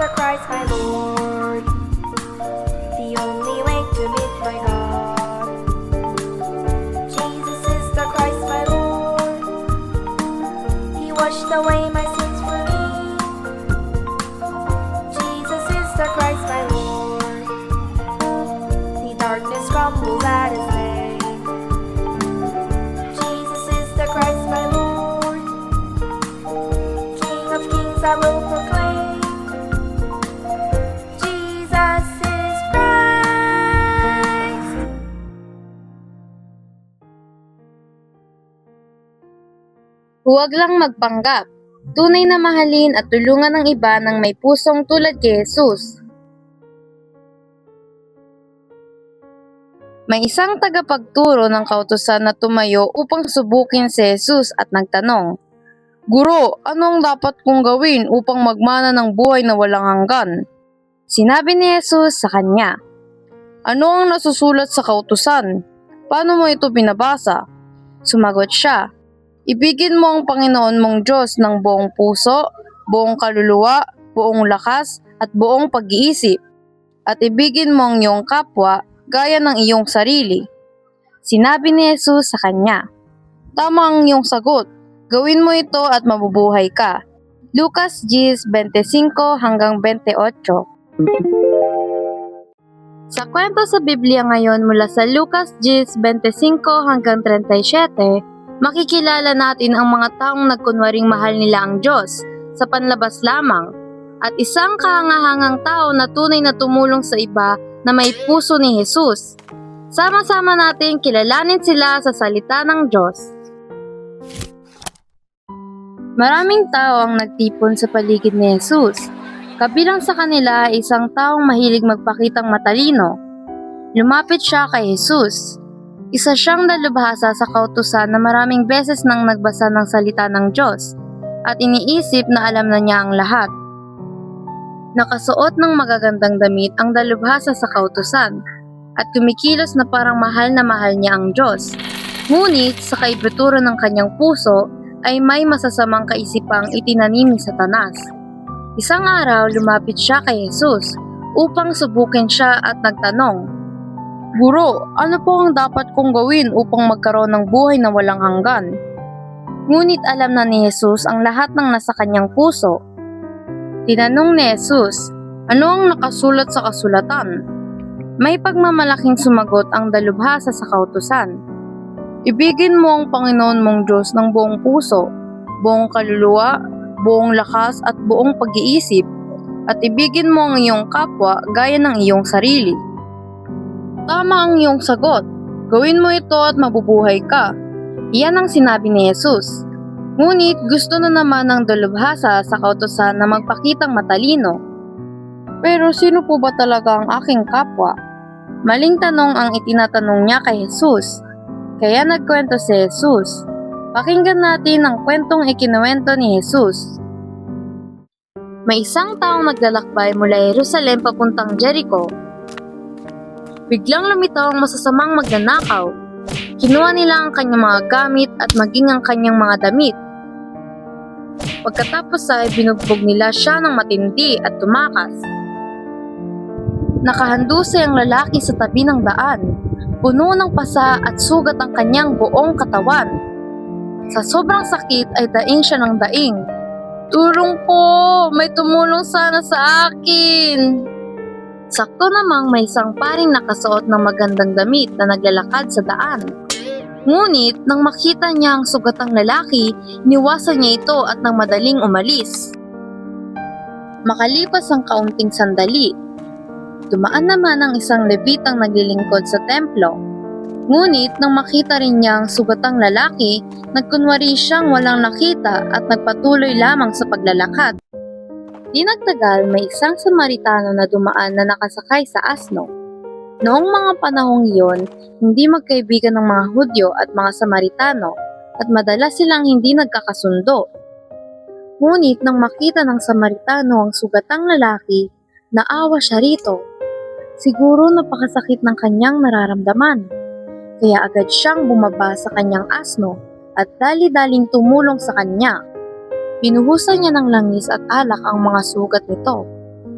the Christ my Lord, the only way to meet my God. Jesus is the Christ my Lord, He washed away my sins for me. Jesus is the Christ my Lord, the darkness crumbles at His name. Jesus is the Christ my Lord, King of kings I will proclaim. Jesus is Christ. Huwag lang magpanggap. Tunay na mahalin at tulungan ng iba ng may pusong tulad kay Jesus. May isang tagapagturo ng kautusan na tumayo upang subukin si Jesus at nagtanong, "Guro, ano ang dapat kong gawin upang magmana ng buhay na walang hanggan?" Sinabi ni Jesus sa kanya, "Ano ang nasusulat sa kautusan? Paano mo ito binabasa?" Sumagot siya, "Ibigin mo ang Panginoon mong Diyos ng buong puso, buong kaluluwa, buong lakas, at buong pag-iisip. At ibigin mo ang iyong kapwa gaya ng iyong sarili." Sinabi ni Jesus sa kanya, "Tama ang iyong sagot. Gawin mo ito at mabubuhay ka." Lucas 10:25 hanggang 28. Sa kwento sa Biblia ngayon mula sa Lucas 10:25 hanggang 37, makikilala natin ang mga taong nagkunwaring mahal nila ang Diyos sa panlabas lamang at isang kahangahangang tao na tunay na tumulong sa iba na may puso ni Jesus. Sama-sama natin kilalanin sila sa salita ng Diyos. Maraming tao ang nagtipon sa paligid ni Jesus. Kabilang sa kanila ay isang taong mahilig magpakitang matalino. Lumapit siya kay Jesus. Isa siyang dalubhasa sa kautusan na maraming beses nang nagbasa ng salita ng Diyos at iniisip na alam na niya ang lahat. Nakasuot ng magagandang damit ang dalubhasa sa kautusan at kumikilos na parang mahal niya ang Diyos. Ngunit sa kaibuturan ng kanyang puso ay may masasamang kaisipang itinanim ni Satanas. Isang araw lumapit siya kay Jesus upang subukin siya at nagtanong, "Guro, ano po ang dapat kong gawin upang magkaroon ng buhay na walang hanggan?" Ngunit alam na ni Jesus ang lahat ng nasa kanyang puso. Tinanong ni Jesus, "Ano ang nakasulat sa kasulatan?" May pagmamalaking sumagot ang dalubhasa sa kautusan. "Ibigin mo ang Panginoon mong Diyos ng buong puso, buong kaluluwa, buong lakas at buong pag-iisip, at ibigin mo ang iyong kapwa gaya ng iyong sarili." Tama ang iyong sagot. Gawin mo ito at mabubuhay ka. Iyan ang sinabi ni Jesus. Ngunit gusto na naman ng dalubhasa sa kautusan na magpakitang matalino. "Pero sino po ba talaga ang aking kapwa?" Maling tanong ang itinatanong niya kay Jesus. Kaya nagkwento si Jesus. Pakinggan natin ang kwentong ikinuwento ni Jesus. May isang taong naglalakbay mula Jerusalem papuntang Jericho. Biglang lumitaw ang masasamang magnanakaw. Kinuha nila ang kanyang mga gamit at maging ang kanyang mga damit. Pagkatapos ay binugbog nila siya ng matindi at tumakas. Nakahandusay ang lalaki sa tabi ng daan. Puno ng pasa at sugat ang kanyang buong katawan. Sa sobrang sakit ay daing siya ng daing. "Tulong po! May tumulong sana sa akin!" Sakto namang may isang paring nakasuot ng magandang damit na naglalakad sa daan. Ngunit nang makita niya ang sugatang lalaki, iniwasan niya ito at nang madaling umalis. Makalipas ang kaunting sandali, dumaan naman ang isang Levitang naglilingkod sa templo. Ngunit nang makita rin niya ang sugatang lalaki, nagkunwari siyang walang nakita at nagpatuloy lamang sa paglalakad. Di nagtagal, may isang Samaritano na dumaan na nakasakay sa asno. Noong mga panahong iyon, hindi magkaibigan ng mga Hudyo at mga Samaritano at madalas silang hindi nagkakasundo. Ngunit nang makita ng Samaritano ang sugatang lalaki, naawa siya rito. Siguro napakasakit ng kanyang nararamdaman. Kaya agad siyang bumaba sa kanyang asno at dali-daling tumulong sa kanya. Binuhusan niya ng langis at alak ang mga sugat nito.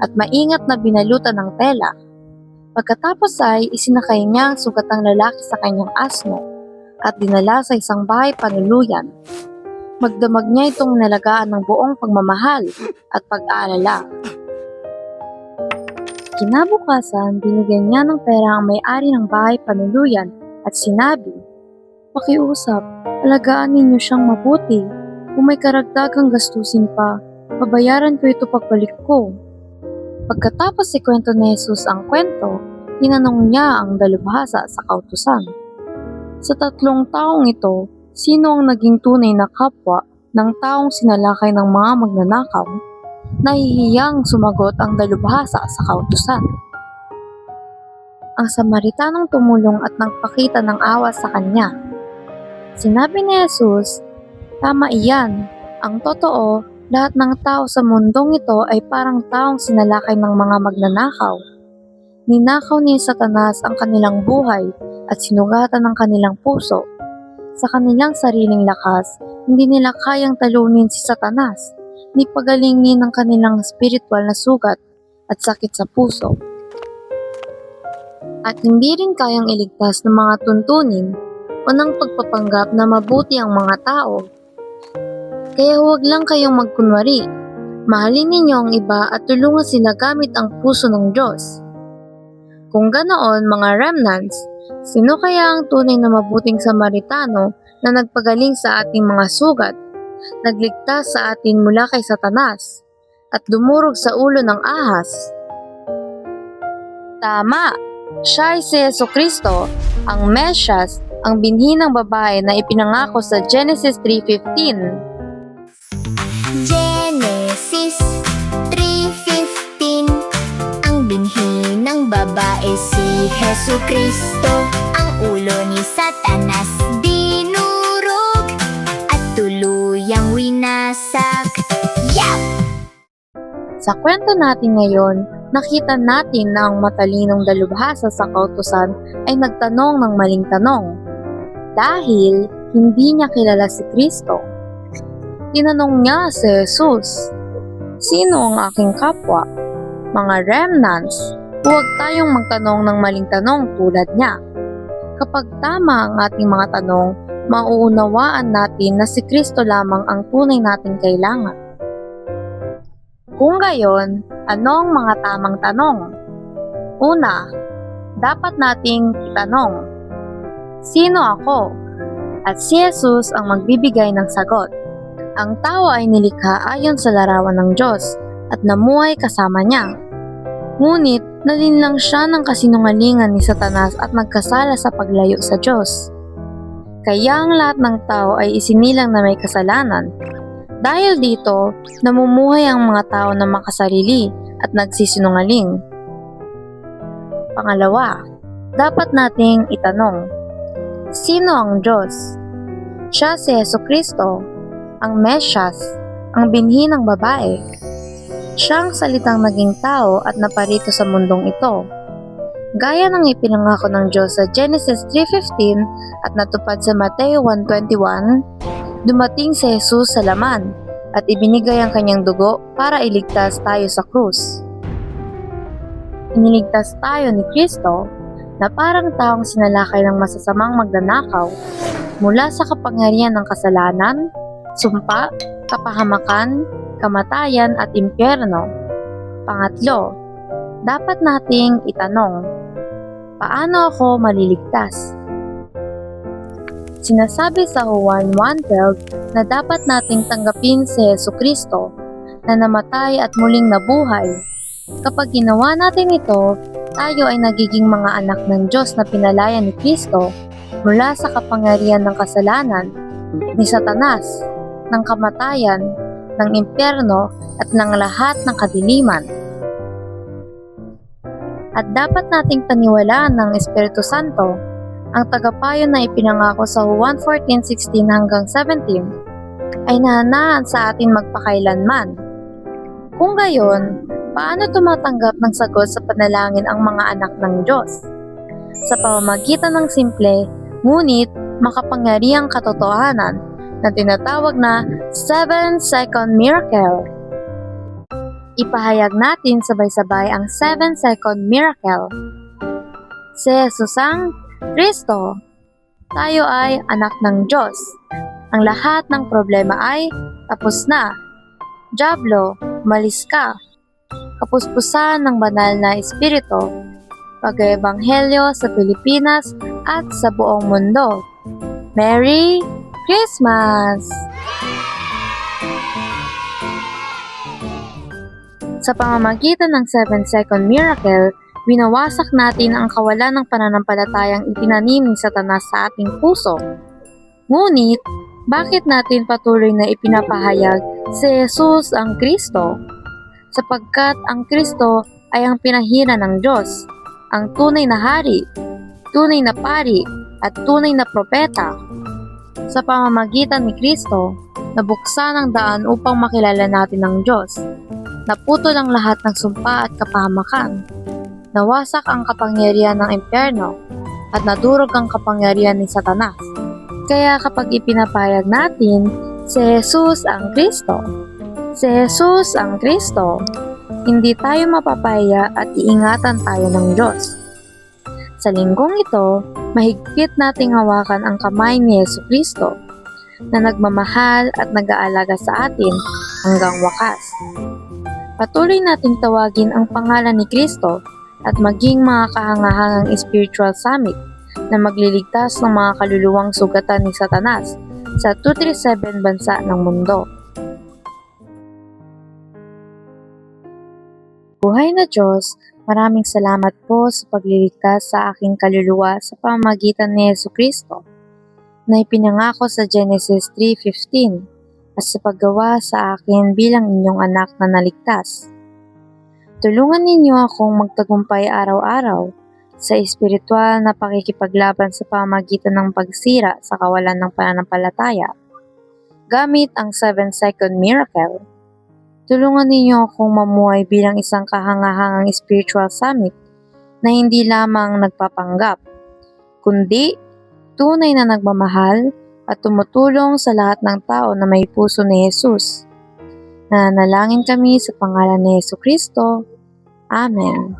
at maingat na binalutan ng tela. Pagkatapos ay isinakay niya ang sugatang lalaki sa kanyang asno at dinala sa isang bahay panuluyan. Magdamag niya itong nalagaan ng buong pagmamahal at pag-aalala. Kinabukasan, binigyan niya ng pera ang may-ari ng bahay panuluyan at sinabi, "Pakiusap, alagaan ninyo siyang mabuti. Kung may karagdagang gastusin pa, babayaran ko ito pagbalik ko." Pagkatapos ikwento ni Jesus ang kwento, tinanong niya ang dalubhasa sa kautusan. Sa 3 taong ito, sino ang naging tunay na kapwa ng taong sinalakay ng mga magnanakaw? Nahihiyang sumagot ang dalubhasa sa kautusan. Ang Samaritanong tumulong at nagpakita ng awa sa kanya. Sinabi ni Jesus, "Tama iyan. Ang totoo, lahat ng tao sa mundong ito ay parang taong sinalakay ng mga magnanakaw. Ninakaw ni Satanas ang kanilang buhay at sinugatan ng kanilang puso. Sa kanilang sariling lakas, hindi nila kayang talunin si Satanas, ni pagalingin ang kanilang spiritual na sugat at sakit sa puso. At hindi rin kayang iligtas ng mga tuntunin o ng pagpapanggap na mabuti ang mga tao. Kaya huwag lang kayong magkunwari. Mahalin ninyo ang iba at tulungan sila gamit ang puso ng Diyos. Kung ganoon, mga remnants, sino kaya ang tunay na mabuting Samaritano na nagpagaling sa ating mga sugat, nagligtas sa atin mula kay Satanas, at dumurog sa ulo ng ahas?" Tama! Siya ay si Jesucristo, ang Mesyas, ang binhi ng babae na ipinangako sa Genesis 3:15. Genesis 3:15. Ang binhi ng babae si Jesucristo, ang ulo ni Satanas dinurog at tuluyang winasak. Yup! Sa kwento natin ngayon, nakita natin na ang matalinong dalubhasa sa kautusan ay nagtanong ng maling tanong. Dahil hindi niya kilala si Kristo. Tinanong niya si Jesus, "Sino ang aking kapwa?" Mga remnants, huwag tayong magtanong ng maling tanong tulad niya. Kapag tama ang ating mga tanong, mauunawaan natin na si Kristo lamang ang tunay nating kailangan. Kung gayon, ano ang mga tamang tanong? Una, dapat nating itanong, "Sino ako?" At si Jesus ang magbibigay ng sagot. Ang tao ay nilikha ayon sa larawan ng Diyos at namuhay kasama niya. Ngunit nalinlang siya ng kasinungalingan ni Satanas at nagkasala sa paglayo sa Diyos. Kaya ang lahat ng tao ay isinilang na may kasalanan. Dahil dito, namumuhay ang mga tao na makasarili at nagsisinungaling. Pangalawa, dapat nating itanong, sino ang Diyos? Siya si Jesucristo, ang Mesyas, ang binhi ng babae. Siya ang salitang naging tao at naparito sa mundong ito. Gaya ng ipinangako ng Diyos sa Genesis 3:15 at natupad sa Mateo 1:21, dumating si Jesus sa laman at ibinigay ang kanyang dugo para iligtas tayo sa krus. Iniligtas tayo ni Kristo na parang taong sinalakay ng masasamang magnanakaw mula sa kapangyarihan ng kasalanan, sumpa, kapahamakan, kamatayan at impyerno. Pangatlo, dapat nating itanong, paano ako maliligtas? Sinasabi sa Juan 1:12 na dapat nating tanggapin si Jesucristo na namatay at muling nabuhay. Kapag ginawa natin ito, tayo ay nagiging mga anak ng Diyos na pinalaya ni Kristo mula sa kapangyarihan ng kasalanan, ni Satanas, ng kamatayan, ng impyerno at ng lahat ng kadiliman. At dapat nating paniwalaan ng Espiritu Santo, ang tagapayo na ipinangako sa Juan 14:16 hanggang 17 ay nahanahan sa atin magpakailanman. Kung gayon, paano tumatanggap ng sagot sa panalangin ang mga anak ng Diyos? Sa pamamagitan ng simple, ngunit makapangyarihang katotohanan na tinatawag na 7-second miracle. Ipahayag natin sabay-sabay ang 7-second miracle. Si Jesus ang Kristo. Tayo ay anak ng Diyos. Ang lahat ng problema ay tapos na. Diablo, malis ka. Kapuspusan ng banal na espiritu. Pag-ebanghelyo sa Pilipinas at sa buong mundo. Merry Christmas! Sa pamamagitan ng 7-second miracle, winawasak natin ang kawalan ng pananampalatayang itinanim ni Satanas sa ating puso. Ngunit, bakit natin patuloy na ipinapahayag si Jesus ang Kristo? Sapagkat ang Kristo ay ang pinahira ng Diyos, ang tunay na hari, tunay na pari, at tunay na propeta. Sa pamamagitan ni Kristo, nabuksan ang daan upang makilala natin ang Diyos. Naputol ang lahat ng sumpa at kapahamakan. Nawasak ang kapangyarihan ng impyerno at nadurog ang kapangyarihan ni Satanas. Kaya kapag ipinapayag natin, si Jesus ang Kristo. Si Jesus ang Kristo. Hindi tayo mapapaya at iingatan tayo ng Diyos. Sa linggong ito, mahigpit nating hawakan ang kamay ni Jesucristo na nagmamahal at nag-aalaga sa atin hanggang wakas. Patuloy nating tawagin ang pangalan ni Kristo at maging mga kahangahangang spiritual summit na magliligtas ng mga kaluluwang sugatan ni Satanas sa 237 bansa ng mundo. Buhay na Diyos, maraming salamat po sa pagliligtas sa aking kaluluwa sa pamamagitan ni Jesucristo na ipinangako sa Genesis 3:15 at sa paggawa sa akin bilang inyong anak na naligtas. Tulungan ninyo akong magtagumpay araw-araw sa espiritual na pakikipaglaban sa pamamagitan ng pagsira sa kawalan ng pananampalataya. Gamit ang 7-second miracle, tulungan ninyo akong mamuhay bilang isang kahangahangang spiritual summit na hindi lamang nagpapanggap, kundi tunay na nagmamahal at tumutulong sa lahat ng tao na may puso ni Jesus. Nanalangin kami sa pangalan ni Jesucristo. Amen.